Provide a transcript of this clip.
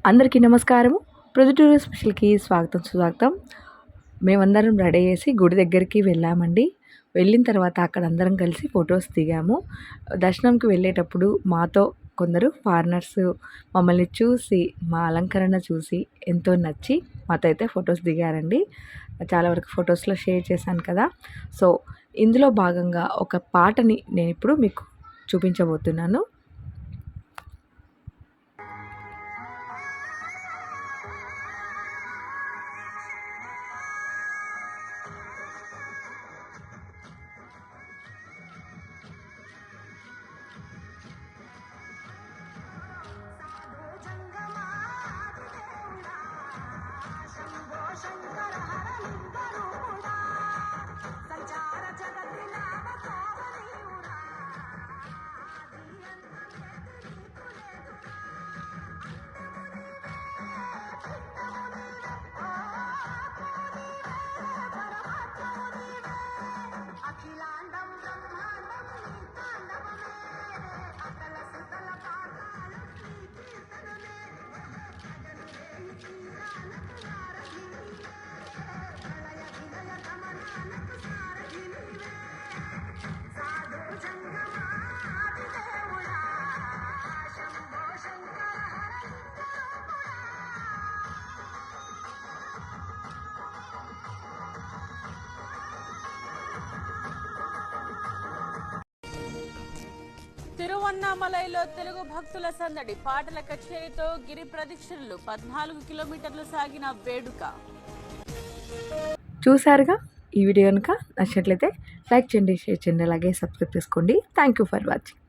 అందరికీ నమస్కారము. ప్రొద్దుటూరు స్పెషల్‌కి స్వాగతం, సుస్వాగతం. మేమందరం రెడీ అయ్యేసి గుడి దగ్గరికి వెళ్ళామండి. వెళ్ళిన తర్వాత అక్కడ అందరం కలిసి ఫొటోస్ దిగాము. దర్శనంకి వెళ్ళేటప్పుడు మాతో కొందరు ఫారినర్స్ మమ్మల్ని చూసి, మా అలంకరణ చూసి ఎంతో నచ్చి మాతో అయితే ఫొటోస్ దిగారండి. చాలా వరకు ఫొటోస్‌లో షేర్ చేశాను కదా! సో, ఇందులో భాగంగా ఒక పాటని నేనిప్పుడు మీకు చూపించబోతున్నాను. తిరువన్నామలైలో తెలుగు భక్తుల సందడి, పాటల కచేరీతో గిరి ప్రదక్షిణలు, 14 కిలోమీటర్లు సాగిన వేడుక. చూసారుగా. ఈ వీడియో కనుక నచ్చినట్లయితే లైక్ చేయండి, షేర్ చేయండి, అలాగే సబ్స్క్రైబ్ చేసుకోండి. Thank you for watching.